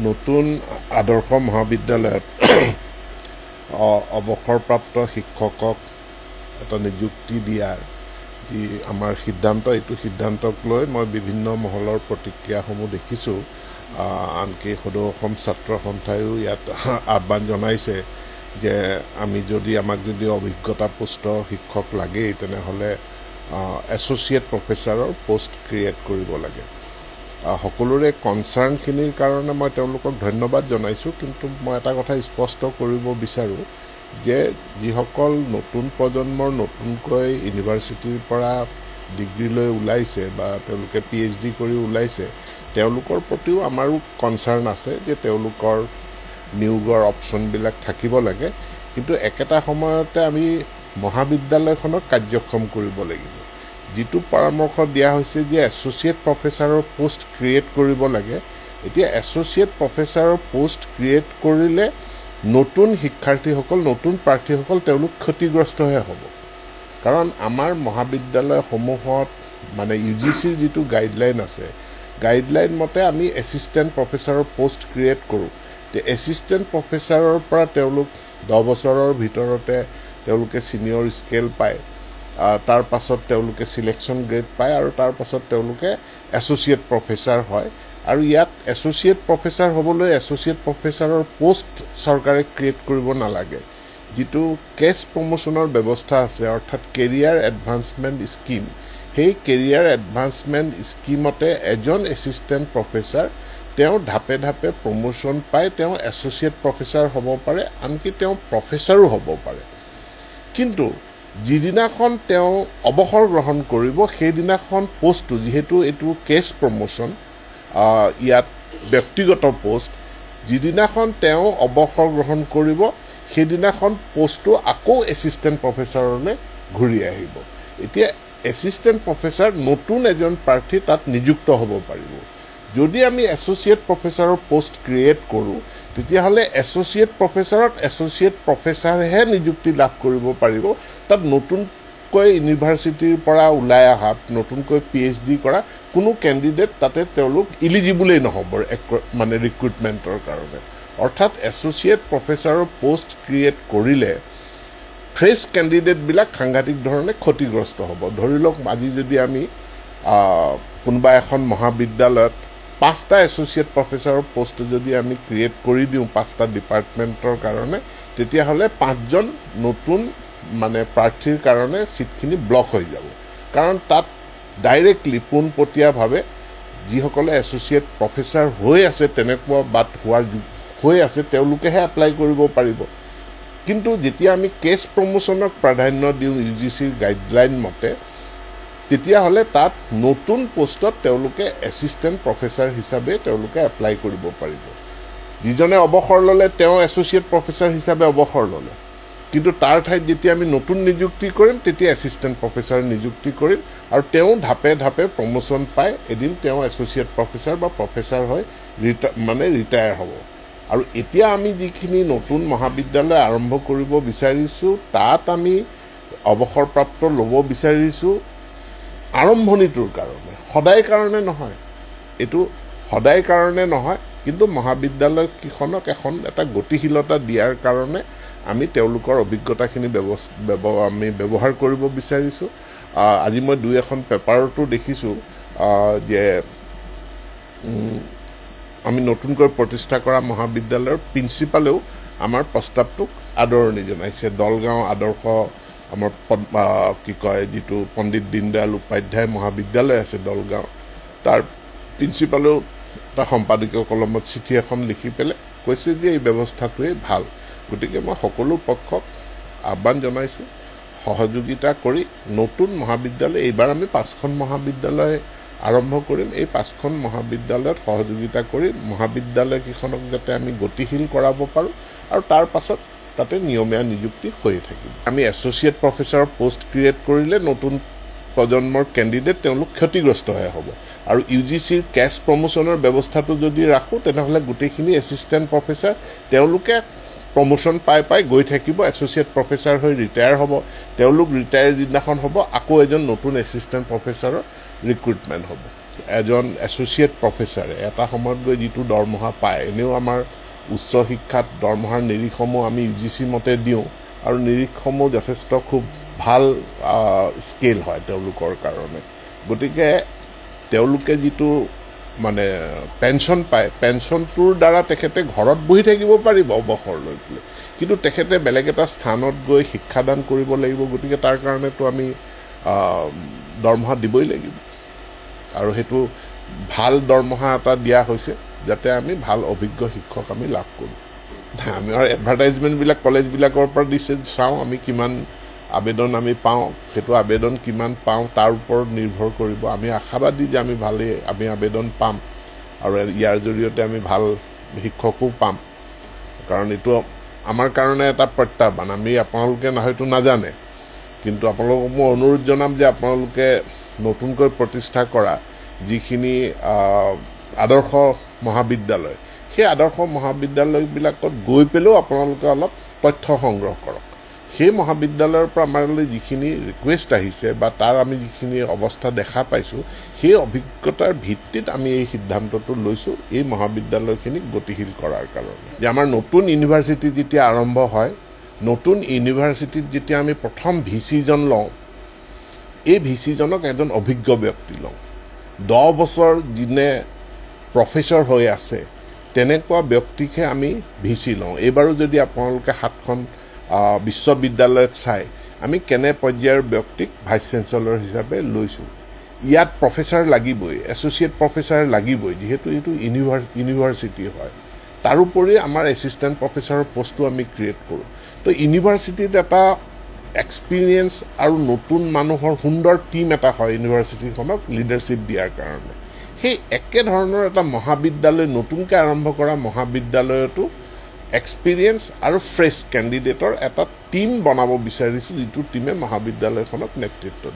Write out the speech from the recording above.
নতুন আদৰ্শ মহাবিদ্যালয়ত অৱসৰপ্ৰাপ্ত শিক্ষকক এটা নিযুক্তি দিয়াৰ যি আমাৰ সিদ্ধান্ত, এইটো সিদ্ধান্তক লৈ মই বিভিন্ন মহলৰ প্ৰতিক্ৰিয়াসমূহ দেখিছোঁ। আনকি সদৌ অসম ছাত্ৰ সন্থায়ো ইয়াত আহ্বান জনাইছে যে আমাক যদি অভিজ্ঞতাপুষ্ট শিক্ষক লাগেই তেনেহ'লে এছ'চিয়েট প্ৰফেচাৰৰ পোষ্ট ক্ৰিয়েট কৰিব লাগে। সকলোৰে কনচাৰ্ণখিনিৰ কাৰণে মই তেওঁলোকক ধন্যবাদ জনাইছোঁ, কিন্তু মই এটা কথা স্পষ্ট কৰিব বিচাৰোঁ যে যিসকল নতুন প্ৰজন্মৰ নতুনকৈ ইউনিভাৰ্চিটিৰ পৰা ডিগ্ৰী লৈ ওলাইছে বা তেওঁলোকে PhD কৰি ওলাইছে, তেওঁলোকৰ প্ৰতিও আমাৰো কনচাৰ্ণ আছে যে তেওঁলোকৰ নিয়োগৰ অপশ্যনবিলাক থাকিব লাগে। কিন্তু একেটা সময়তে আমি মহাবিদ্যালয়খনক কাৰ্যক্ষম কৰিব লাগিব। যিটো পৰামৰ্শ দিয়া হৈছে যে এছ'চিয়েট প্ৰফেচাৰৰ পোষ্ট ক্ৰিয়েট কৰিব লাগে, এতিয়া এছ'চিয়েট প্ৰফেচাৰৰ পোষ্ট ক্ৰিয়েট কৰিলে নতুন শিক্ষাৰ্থীসকল, নতুন প্ৰাৰ্থীসকল তেওঁলোক ক্ষতিগ্ৰস্তহে হ'ব। কাৰণ আমাৰ মহাবিদ্যালয়সমূহত মানে UGCৰ যিটো গাইডলাইন আছে, গাইডলাইন মতে আমি এছিষ্টেণ্ট প্ৰফেচাৰৰ পোষ্ট ক্ৰিয়েট কৰোঁ। এছিষ্টেণ্ট প্ৰফেচাৰৰ পৰা তেওঁলোক 10 বছৰৰ ভিতৰতে তেওঁলোকে ছিনিয়ৰ স্কেল পায়, তাৰ পাছত তেওঁলোকে ছিলেকশ্যন গ্ৰেড পায় আৰু তাৰ পাছত তেওঁলোকে এছ'চিয়েট প্ৰফেচাৰ হয়। আৰু ইয়াত এছ'চিয়েট প্ৰফেচাৰ হ'বলৈ এছ'চিয়েট প্ৰফেচাৰৰ পোষ্ট চৰকাৰে ক্ৰিয়েট কৰিব নালাগে। যিটো কেছ প্ৰমোশ্যনৰ ব্যৱস্থা আছে, অৰ্থাৎ কেৰিয়াৰ এডভান্সমেণ্ট স্কিম, সেই কেৰিয়াৰ এডভান্সমেণ্ট স্কিমতে এজন এছিষ্টেণ্ট প্ৰফেচাৰ তেওঁ ধাপে ধাপে প্ৰমোশ্যন পাই তেওঁ এছ'চিয়েট প্ৰফেচাৰ হ'ব পাৰে, আনকি তেওঁ প্ৰফেচাৰো হ'ব পাৰে। কিন্তু যিদিনাখন তেওঁ অৱসৰ গ্ৰহণ কৰিব সেইদিনাখন পোষ্টটো, যিহেতু এইটো কেছ প্ৰমোশ্যন, ইয়াত ব্যক্তিগত পোষ্ট, যিদিনাখন তেওঁ অৱসৰ গ্ৰহণ কৰিব সেইদিনাখন পোষ্টটো আকৌ এছিষ্টেণ্ট প্ৰফেচাৰলৈ ঘূৰি আহিব। এতিয়া এছিষ্টেণ্ট প্ৰফেচাৰ নতুন এজন প্ৰাৰ্থী তাত নিযুক্ত হ'ব পাৰিব। যদি আমি এছ'চিয়েট প্ৰফেচাৰৰ পোষ্ট ক্ৰিয়েট কৰোঁ তেতিয়াহ'লে এছ'চিয়েট প্ৰফেচাৰত এছ'চিয়েট প্ৰফেচাৰহে নিযুক্তি লাভ কৰিব পাৰিব। তাত নতুনকৈ ইউনিভাৰ্চিটিৰ পৰা ওলাই অহা, নতুনকৈ PhD কৰা কোনো কেণ্ডিডেট তাতে তেওঁলোক ইলিজিবলেই নহ'ব মানে ৰিক্ৰুটমেণ্টৰ কাৰণে। অৰ্থাৎ এছ'চিয়েট প্ৰফেচাৰৰ পোষ্ট ক্ৰিয়েট কৰিলে ফ্ৰেছ কেণ্ডিডেটবিলাক সাংঘাতিক ধৰণে ক্ষতিগ্ৰস্ত হ'ব। ধৰি লওক আজি যদি আমি কোনোবা এখন মহাবিদ্যালয়ত 5টা এছ'চিয়েট প্ৰফেচাৰৰ পোষ্ট যদি আমি ক্ৰিয়েট কৰি দিওঁ 5টা ডিপাৰ্টমেণ্টৰ কাৰণে, তেতিয়াহ'লে 5জন নতুন মানে প্ৰাৰ্থীৰ কাৰণে ছিটখিনি ব্লক হৈ যাব। কাৰণ তাত ডাইৰেক্টলি পোনপটীয়াভাৱে যিসকলে এছ'চিয়েট প্ৰফেচাৰ হৈ আছে, তেনেকুৱা বাট হৈ আছে, তেওঁলোকেহে এপ্লাই কৰিব পাৰিব। কিন্তু যেতিয়া আমি কেছ প্ৰমোশ্যনক প্ৰাধান্য দিওঁ UGCৰ গাইডলাইন মতে, তেতিয়াহ'লে তাত নতুন পোষ্টত তেওঁলোকে এছিষ্টেণ্ট প্ৰফেচাৰ হিচাপে তেওঁলোকে এপ্লাই কৰিব পাৰিব। যিজনে অৱসৰ ল'লে তেওঁ এছ'চিয়েট প্ৰফেচাৰ হিচাপে অৱসৰ ল'লে, কিন্তু তাৰ ঠাইত যেতিয়া আমি নতুন নিযুক্তি কৰিম তেতিয়া এছিষ্টেণ্ট প্ৰফেচাৰ নিযুক্তি কৰিম আৰু তেওঁ ধাপে ধাপে প্ৰমোশ্যন পাই এদিন তেওঁ এছ'চিয়েট প্ৰফেচাৰ বা প্ৰফেচাৰ হৈ ৰিটায়াৰ হ'ব। আৰু এতিয়া আমি যিখিনি নতুন মহাবিদ্যালয় আৰম্ভ কৰিব বিচাৰিছোঁ, তাত আমি অৱসৰপ্ৰাপ্ত ল'ব বিচাৰিছোঁ আৰম্ভণিটোৰ কাৰণে, সদায় কাৰণে নহয়। এইটো সদায় কাৰণে নহয়, কিন্তু মহাবিদ্যালয়কেইখনক এটা গতিশীলতা দিয়াৰ কাৰণে আমি তেওঁলোকৰ অভিজ্ঞতাখিনি আমি ব্যৱহাৰ কৰিব বিচাৰিছোঁ। আজি মই 2-এখন পেপাৰতো দেখিছোঁ যে আমি নতুনকৈ প্ৰতিষ্ঠা কৰা মহাবিদ্যালয়ৰ প্ৰিন্সিপালেও আমাৰ প্ৰস্তাৱটোক আদৰণি জনাইছে। দলগাঁও আদৰ্শ আমাৰ যিটো পণ্ডিত দীনদয়াল উপাধ্যায় মহাবিদ্যালয় আছে দলগাঁও, তাৰ প্ৰিন্সিপালেও এটা সম্পাদকীয় কলমত চিঠি এখন লিখি পেলাই কৈছে যে এই ব্যৱস্থাটোৱেই ভাল। গতিকে মই সকলো পক্ষক আহ্বান জনাইছোঁ সহযোগিতা কৰি নতুন মহাবিদ্যালয়, এইবাৰ আমি 5খন মহাবিদ্যালয় আৰম্ভ কৰিম, এই 5খন মহাবিদ্যালয়ত সহযোগিতা কৰি মহাবিদ্যালয়কেইখনক যাতে আমি গতিশীল কৰাব পাৰোঁ আৰু তাৰ পাছত তাতে নিয়মীয়া নিযুক্তি হৈয়ে থাকিব। আমি এছ'চিয়েট প্ৰফেচাৰৰ পোষ্ট ক্ৰিয়েট কৰিলে নতুন প্ৰজন্মৰ কেণ্ডিডেট তেওঁলোক ক্ষতিগ্ৰস্তহে হ'ব। আৰু UGCৰ কেছ প্ৰমোশ্যনৰ ব্যৱস্থাটো যদি ৰাখোঁ তেনেহ'লে গোটেইখিনি এছিষ্টেণ্ট প্ৰফেচাৰ তেওঁলোকে প্ৰমোশ্যন পাই গৈ থাকিব, এছ'চিয়েট প্ৰফেচাৰ হৈ ৰিটায়াৰ হ'ব। তেওঁলোক ৰিটায়াৰ যিদিনাখন হ'ব আকৌ এজন নতুন এছিষ্টেণ্ট প্ৰফেচাৰৰ ৰিক্ৰুটমেণ্ট হ'ব। এজন এছ'চিয়েট প্ৰফেচাৰে এটা সময়ত গৈ যিটো দৰমহা পায়, এনেও আমাৰ উচ্চ শিক্ষাত দৰমহাৰ নিৰিখসমূহ আমি UGC মতে দিওঁ আৰু নিৰিখসমূহ যথেষ্ট খুব ভাল স্কেল হয় তেওঁলোকৰ কাৰণে। গতিকে তেওঁলোকে যিটো মানে পেঞ্চন পায়, পেঞ্চনটোৰ দ্বাৰা তেখেতে ঘৰত বহি থাকিব পাৰিব অৱসৰ লৈ পেলাই, কিন্তু তেখেতে বেলেগ এটা স্থানত গৈ শিক্ষাদান কৰিব লাগিব। গতিকে তাৰ কাৰণেতো আমি দৰমহা দিবই লাগিব আৰু সেইটো ভাল দৰমহা এটা দিয়া হৈছে যাতে আমি ভাল অভিজ্ঞ শিক্ষক আমি লাভ কৰোঁ। আমাৰ এডভাৰটাইজমেণ্টবিলাক কলেজবিলাকৰ পৰা দিছে, চাওঁ আমি কিমান আবেদন আমি পাওঁ, সেইটো আবেদন কিমান পাওঁ তাৰ ওপৰত নিৰ্ভৰ কৰিব। আমি আশাবাদী যে আমি আবেদন পাম আৰু ইয়াৰ জৰিয়তে আমি ভাল শিক্ষকো পাম, কাৰণ এইটো আমাৰ কাৰণে এটা প্ৰত্যাহ্বান। আপোনালোকে হয়তো নাজানে, কিন্তু আপোনালোকক মই অনুৰোধ জনাম যে আপোনালোকে নতুনকৈ প্ৰতিষ্ঠা কৰা যিখিনি আদৰ্শ মহাবিদ্যালয়, সেই আদৰ্শ মহাবিদ্যালয়বিলাকত গৈ পেলাইও আপোনালোকে অলপ তথ্য সংগ্ৰহ কৰক। সেই মহাবিদ্যালয়ৰ পৰা আমালৈ যিখিনি ৰিকুৱেষ্ট আহিছে বা তাৰ আমি যিখিনি অৱস্থা দেখা পাইছোঁ, সেই অভিজ্ঞতাৰ ভিত্তিত আমি এই সিদ্ধান্তটো লৈছোঁ এই মহাবিদ্যালয়খিনিক গতিশীল কৰাৰ কাৰণে। যে আমাৰ নতুন ইউনিভাৰ্চিটি যেতিয়া আৰম্ভ হয়, নতুন ইউনিভাৰ্চিটিত যেতিয়া আমি প্ৰথম ভিচিজন লওঁ, এই ভিচিজনক এজন অভিজ্ঞ ব্যক্তি লওঁ। 10 বছৰ যিনে প্ৰফেচৰ হৈ আছে তেনেকুৱা ব্যক্তিকহে আমি ভিচি লওঁ। এইবাৰো যদি আপোনালোকে 7খন বিশ্ববিদ্যালয়ত চাই আমি কেনে পৰ্যায়ৰ ব্যক্তিক ভাইচ চেঞ্চেলৰ হিচাপে লৈছোঁ। ইয়াত প্ৰফেচাৰ লাগিবই, এছ'চিয়েট প্ৰফেচাৰ লাগিবই, যিহেতু এইটো ইউনিভাৰ্চিটি হয়। তাৰোপৰি আমাৰ এছিষ্টেণ্ট প্ৰফেচাৰৰ পষ্টটো আমি ক্ৰিয়েট কৰোঁ। তো ইউনিভাৰ্চিটিত এটা এক্সপিৰিয়েঞ্চ আৰু নতুন মানুহৰ সুন্দৰ টীম এটা হয় ইউনিভাৰ্চিটিখনক লিডাৰশ্বিপ দিয়াৰ কাৰণে। সেই একেধৰণৰ এটা মহাবিদ্যালয়, নতুনকৈ আৰম্ভ কৰা মহাবিদ্যালয়তো এক্সপিৰিয়েঞ্চ আৰু ফ্ৰেছ কেণ্ডিডেটৰ এটা টীম বনাব বিচাৰিছোঁ, যিটো টীমে মহাবিদ্যালয়খনক নেতৃত্ব দিয়ে।